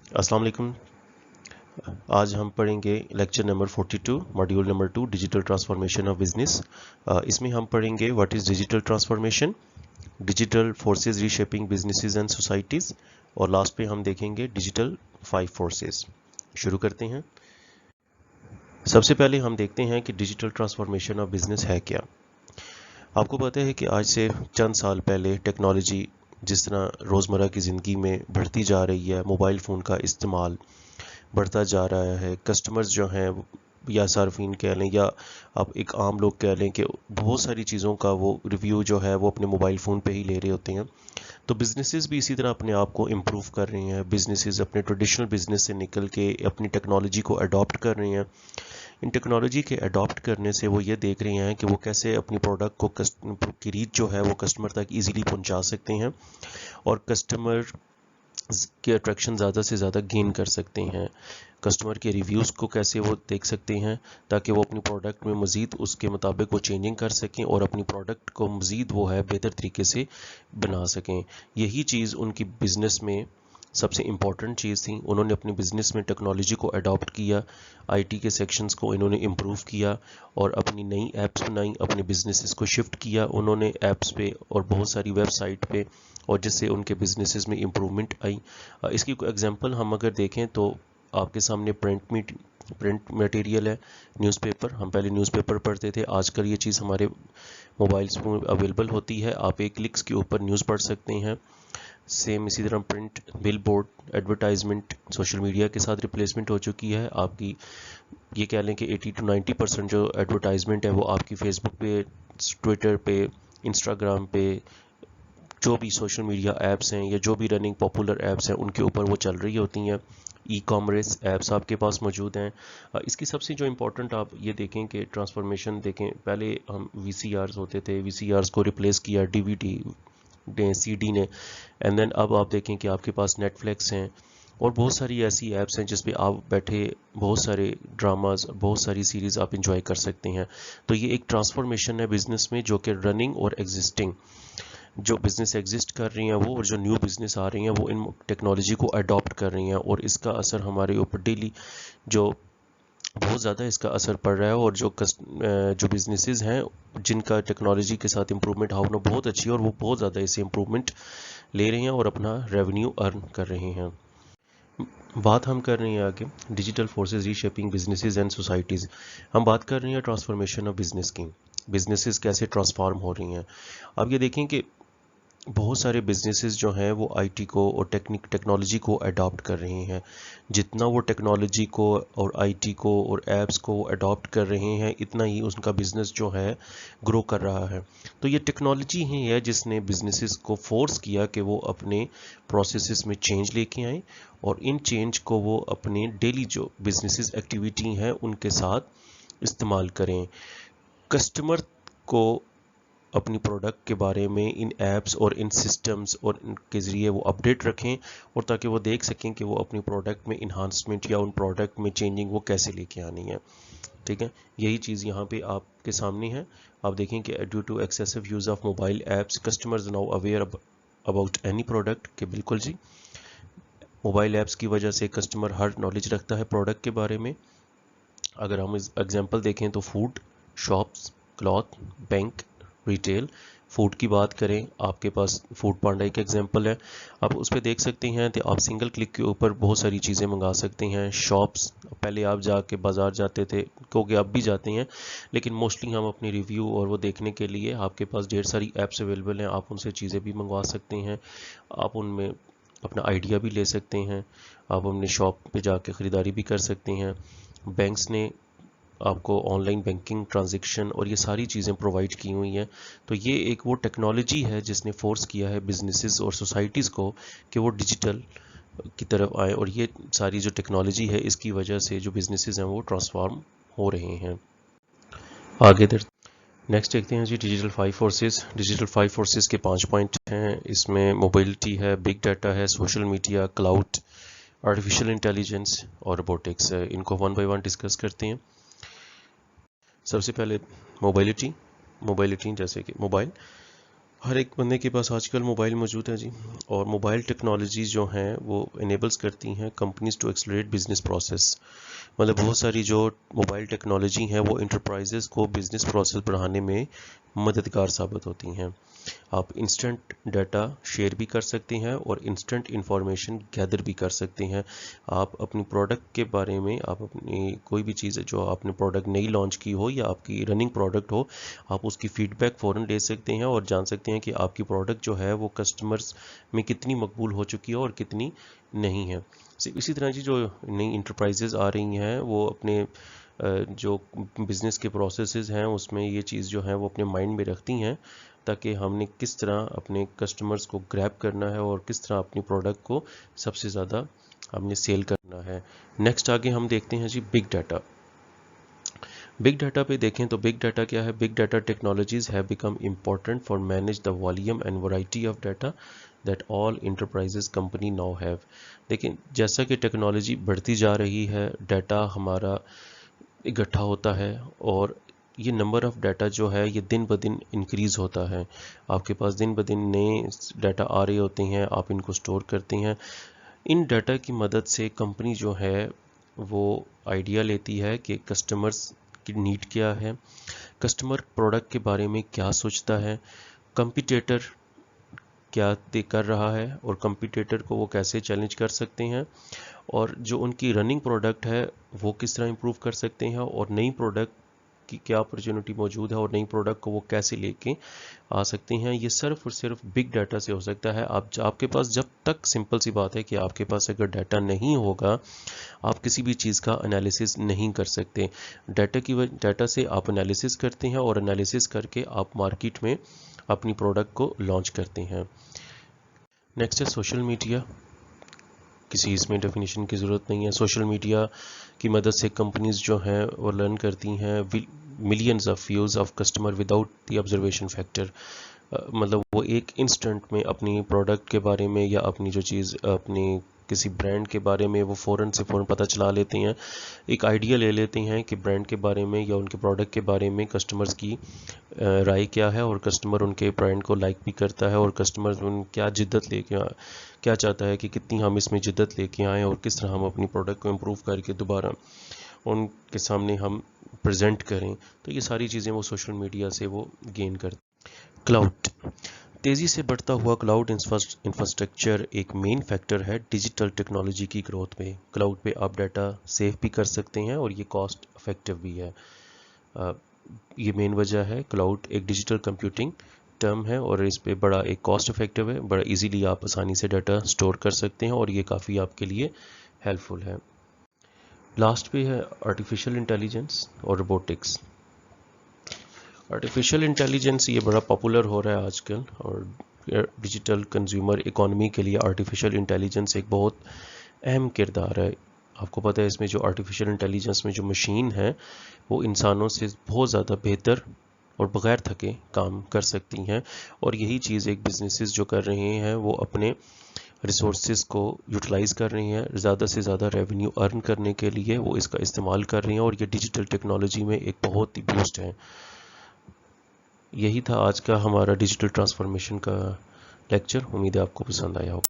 अस्सलाम वालेकुम। आज हम पढ़ेंगे lecture number 42 module number 2 digital transformation of business. इसमें हम पढ़ेंगे what is digital transformation, digital forces reshaping businesses and societies, और लास्ट पे हम देखेंगे डिजिटल 5 फोर्सेस। शुरू करते हैं। सबसे पहले हम देखते हैं कि डिजिटल ट्रांसफॉर्मेशन ऑफ बिजनेस है क्या। आपको पता है कि आज से चंद साल पहले टेक्नोलॉजी जिस तरह रोज़मर्रा की ज़िंदगी में बढ़ती जा रही है, मोबाइल फ़ोन का इस्तेमाल बढ़ता जा रहा है, कस्टमर्स जो हैं या सार्फिन कह लें या आप एक आम लोग कह लें कि बहुत सारी चीज़ों का वो रिव्यू जो है वो अपने मोबाइल फ़ोन पे ही ले रहे होते हैं। तो बिजनेसेस भी इसी तरह अपने आप को इम्प्रूव कर रहे हैं। बिजनेसेस अपने ट्रेडिशनल बिजनेस से निकल के अपनी टेक्नोलॉजी को अडॉप्ट कर रहे हैं। इन टेक्नोलॉजी के अडॉप्ट करने से वो ये देख रहे हैं कि वो कैसे अपनी प्रोडक्ट को की रीच जो है वो कस्टमर तक ईजिली पहुंचा सकते हैं और कस्टमर के अट्रैक्शन ज़्यादा से ज़्यादा गेन कर सकते हैं। कस्टमर के रिव्यूज़ को कैसे वो देख सकते हैं ताकि वो अपनी प्रोडक्ट में मज़ीद उसके मुताबिक वो चेंजिंग कर सकें और अपनी प्रोडक्ट को मज़ीद वो है बेहतर तरीके से बना सकें। यही चीज़ उनकी बिज़नेस में सबसे इम्पॉर्टेंट चीज़ थी। उन्होंने अपनी बिज़नेस में टेक्नोलॉजी को अडॉप्ट किया, आईटी के सेक्शंस को इन्होंने इम्प्रूव किया और अपनी नई ऐप्स बनाई, अपने बिजनेसेस को शिफ्ट किया उन्होंने ऐप्स पे और बहुत सारी वेबसाइट पे, और जिससे उनके बिजनेसेस में इम्प्रूवमेंट आई। इसकी कोई एग्जांपल हम अगर देखें तो आपके सामने प्रिंट मटेरियल है, न्यूज़पेपर। हम पहले न्यूज़पेपर पढ़ते थे, आजकल ये चीज़ हमारे मोबाइल्स में अवेलेबल होती है। आप एक क्लिक्स के ऊपर न्यूज़ पढ़ सकते हैं। सेम इसी तरह print, bill board, advertisement social media के साथ रिप्लेसमेंट हो चुकी है। आपकी ये कह लें कि 80 to 90% जो एडवर्टाइजमेंट है वो आपकी फेसबुक पे, ट्विटर पे, इंस्टाग्राम पे, जो भी सोशल मीडिया ऐप्स हैं या जो भी रनिंग पॉपुलर ऐप्स हैं उनके ऊपर वो चल रही होती हैं। ई कॉमर्स ऐप्स आपके पास मौजूद हैं। इसकी सबसे जो इम्पोर्टेंट आप ये देखें कि ट्रांसफॉर्मेशन देखें, पहले हम वीसीआरस होते थे, वीसीआरस को रिप्लेस किया डीवीडी सीडी ने, एंड देन अब आप देखें कि आपके पास नेटफ्लिक्स हैं और बहुत सारी ऐसी ऐप्स हैं जिस पे आप बैठे बहुत सारे ड्रामाज, बहुत सारी सीरीज़ आप इंजॉय कर सकते हैं। तो ये एक ट्रांसफॉर्मेशन है बिजनेस में, जो कि रनिंग और एग्जिस्टिंग जो बिज़नेस एग्जिस्ट कर रही हैं वो और जो न्यू बिज़नेस आ रही हैं वो इन टेक्नोलॉजी को अडॉप्ट कर रही हैं, और इसका असर हमारे ऊपर डेली जो बहुत ज़्यादा इसका असर पड़ रहा है। और जो बिजनेसेस हैं जिनका टेक्नोलॉजी के साथ इम्प्रूवमेंट होना बहुत अच्छी है और वो बहुत ज़्यादा इससे इम्प्रूवमेंट ले रहे हैं और अपना रेवेन्यू अर्न कर रहे हैं। बात हम कर रहे हैं आगे digital forces reshaping businesses and societies. हम बात कर रहे हैं ट्रांसफॉर्मेशन ऑफ बिजनेस की, बिजनेसेस कैसे ट्रांसफॉर्म हो रही हैं। अब ये देखें कि बहुत सारे बिजनेसेस जो हैं वो आईटी को और टेक्नोलॉजी को अडॉप्ट कर रहे हैं। जितना वो टेक्नोलॉजी को और आईटी को और एप्स को अडॉप्ट कर रहे हैं इतना ही उनका बिजनेस जो है ग्रो कर रहा है। तो ये टेक्नोलॉजी ही है जिसने बिजनेसेस को फोर्स किया कि वो अपने प्रोसेसेस में चेंज लेके आएँ और इन चेंज को वो अपने डेली जो बिजनेसेस एक्टिविटी हैं उनके साथ इस्तेमाल करें। कस्टमर को अपनी प्रोडक्ट के बारे में इन ऐप्स और इन सिस्टम्स और इनके ज़रिए वो अपडेट रखें, और ताकि वो देख सकें कि वो अपनी प्रोडक्ट में इन्हांसमेंट या उन प्रोडक्ट में चेंजिंग वो कैसे लेके आनी है। ठीक है, यही चीज़ यहाँ पे आपके सामने है। आप देखें कि due to excessive use of mobile apps customers now aware about any product के बिल्कुल जी, मोबाइल ऐप्स की वजह से कस्टमर हर नॉलेज रखता है प्रोडक्ट के बारे में। अगर हम इस एग्जांपल देखें तो food, shops, cloth, bank, retail. Food की बात करें, आपके पास फूड पांडा एक एग्जांपल है। आप उस पर देख सकते हैं तो आप सिंगल क्लिक के ऊपर बहुत सारी चीज़ें मंगा सकते हैं। शॉप्स, पहले आप जाके बाज़ार जाते थे, क्योंकि आप भी जाते हैं, लेकिन मोस्टली हम अपनी रिव्यू और वो देखने के लिए आपके पास ढेर सारी ऐप्स अवेलेबल हैं, आप उनसे चीज़ें भी मंगवा सकते हैं। आप उनमें अपना आइडिया भी ले सकते हैं, आप अपने शॉप पे जाके ख़रीदारी भी कर सकते हैं। बैंक्स ने आपको ऑनलाइन बैंकिंग ट्रांजैक्शन और ये सारी चीज़ें प्रोवाइड की हुई हैं। तो ये एक वो टेक्नोलॉजी है जिसने फोर्स किया है बिजनेसेस और सोसाइटीज़ को कि वो डिजिटल की तरफ आए, और ये सारी जो टेक्नोलॉजी है इसकी वजह से जो बिजनेसेस हैं वो ट्रांसफॉर्म हो रहे हैं। आगे नेक्स्ट देखते हैं जी डिजिटल 5 फोर्सेस। डिजिटल 5 फोर्सेस के 5 पॉइंट हैं। इसमें मोबिलिटी है, बिग डाटा है, social media, cloud, artificial intelligence और रोबोटिक्स है। इनको वन बाय वन डिस्कस करते हैं। सबसे पहले मोबिलिटी जैसे कि मोबाइल। ہر ایک بندے کے پاس آج کل موبائل موجود ہے جی، اور موبائل ٹیکنالوجیز جو ہیں وہ انیبلز کرتی ہیں companies to accelerate business process. مطلب بہت ساری جو موبائل ٹیکنالوجی ہیں وہ انٹرپرائزز کو بزنس پروسیس بڑھانے میں مددگار ثابت ہوتی ہیں. آپ انسٹنٹ ڈیٹا شیئر بھی کر سکتے ہیں اور انسٹنٹ انفارمیشن گیدر بھی کر سکتے ہیں. آپ اپنی پروڈکٹ کے بارے میں، آپ اپنی کوئی بھی چیز جو آپ نے پروڈکٹ نئی لانچ کی ہو یا آپ کی رننگ پروڈکٹ ہو، آپ اس کی فیڈ بیک فوراً لے سکتے ہیں اور جان سکتے ہیں کہ آپ کی پروڈکٹ جو ہے وہ کسٹمرز میں کتنی مقبول ہو چکی ہے اور کتنی نہیں ہے. اسی طرح جو نئی انٹرپرائزز آ رہی ہیں وہ اپنے جو بزنس کے پروسیسز ہیں اس میں یہ چیز جو ہے وہ اپنے مائنڈ میں رکھتی ہیں تاکہ ہم نے کس طرح اپنے کسٹمرز کو گریب کرنا ہے اور کس طرح اپنی پروڈکٹ کو سب سے زیادہ ہم نے سیل کرنا ہے. نیکسٹ آگے ہم دیکھتے ہیں جی بگ ڈیٹا. بگ ڈیٹا پہ دیکھیں تو بگ ڈیٹا کیا ہے؟ Big data technologies have become important for manage the volume and variety of data that all enterprises company now have. لیکن جیسا کہ ٹیکنالوجی بڑھتی جا رہی ہے، ڈیٹا ہمارا اکٹھا ہوتا ہے اور یہ نمبر آف ڈیٹا جو ہے یہ دن بدن انکریز ہوتا ہے. آپ کے پاس دن بدن نئے ڈیٹا آ رہے ہوتے ہیں، آپ ان کو سٹور کرتے ہیں. ان ڈیٹا کی مدد سے کمپنی جو ہے وہ آئیڈیا لیتی ہے کہ کسٹمرز کی نیڈ کیا ہے، کسٹمر پروڈکٹ کے بارے میں کیا سوچتا ہے، کمپیٹیٹر کیا کر رہا ہے اور کمپیٹیٹر کو وہ کیسے چیلنج کر سکتے ہیں، اور جو ان کی رننگ پروڈکٹ ہے وہ کس طرح امپروو کر سکتے ہیں، اور نئی پروڈکٹ کی کیا اپرچونٹی موجود ہے اور نئی پروڈکٹ کو وہ کیسے لے کے آ سکتے ہیں. یہ صرف اور صرف بگ ڈیٹا سے ہو سکتا ہے. آپ کے پاس جب تک سمپل سی بات ہے کہ آپ کے پاس اگر ڈیٹا نہیں ہوگا آپ کسی بھی چیز کا انالیسس نہیں کر سکتے. ڈیٹا سے آپ انالیسس کرتے ہیں اور انالیسس کر کے آپ مارکیٹ میں اپنی پروڈکٹ کو لانچ کرتے ہیں. نیکسٹ ہے سوشل میڈیا. کسی اس میں ڈیفینیشن کی ضرورت نہیں ہے. سوشل میڈیا کی مدد سے کمپنیز جو ہیں وہ لرن کرتی ہیں millions of views of customer without the observation factor. مطلب وہ ایک انسٹنٹ میں اپنی پروڈکٹ کے بارے میں یا اپنی جو چیز اپنی کسی برانڈ کے بارے میں وہ فوراً پتہ چلا لیتے ہیں، ایک آئیڈیا لے لیتے ہیں کہ برانڈ کے بارے میں یا ان کے پروڈکٹ کے بارے میں کسٹمرز کی رائے کیا ہے، اور کسٹمر ان کے برانڈ کو لائک بھی کرتا ہے، اور کسٹمر ان کیا جدت لے کے کیا چاہتا ہے کہ کتنی ہم اس میں جدت لے کے آئیں اور کس طرح ہم اپنی پروڈکٹ کو امپروو کر کے دوبارہ ان کے سامنے ہم پریزنٹ کریں. تو یہ ساری چیزیں وہ سوشل میڈیا سے وہ گین کرتے. کلاؤڈ. تیزی سے بڑھتا ہوا کلاؤڈ انفراسٹرکچر ایک مین فیکٹر ہے ڈیجیٹل ٹیکنالوجی کی گروتھ میں. کلاؤڈ پہ آپ ڈیٹا سیو بھی کر سکتے ہیں اور یہ کاسٹ افیکٹو بھی ہے. یہ مین وجہ ہے. کلاؤڈ ایک ڈیجیٹل کمپیوٹنگ ٹرم ہے اور اس پہ بڑا ایک کاسٹ افیکٹو ہے، بڑا ایزیلی آپ آسانی سے ڈیٹا سٹور کر سکتے ہیں اور یہ کافی آپ کے لیے ہیلپ فل ہے. لاسٹ پہ ہے آرٹیفیشیل انٹیلیجنس اور روبوٹکس. آرٹیفیشیل انٹیلیجنس یہ بڑا پاپولر ہو رہا ہے آج کل، اور ڈیجیٹل کنزیومر اکانومی کے لیے آرٹیفیشیل انٹیلیجنس ایک بہت اہم کردار ہے. آپ کو پتہ ہے اس میں جو آرٹیفیشیل انٹیلیجنس میں جو مشین ہے وہ انسانوں سے بہت زیادہ بہتر اور بغیر تھکے کام کر سکتی ہیں، اور یہی چیز ایک بزنسز جو کر رہے ہیں وہ اپنے ریسورسز کو یوٹیلائز کر رہے ہیں، زیادہ سے زیادہ ریونیو ارن کرنے کے لیے وہ اس کا استعمال کر رہے ہیں، اور یہ ڈیجیٹل ٹیکنالوجی میں ایک بہت ہی بوسٹ ہے. یہی تھا آج کا ہمارا ڈیجیٹل ٹرانسفارمیشن کا لیکچر. امید ہے آپ کو پسند آیا ہوگا.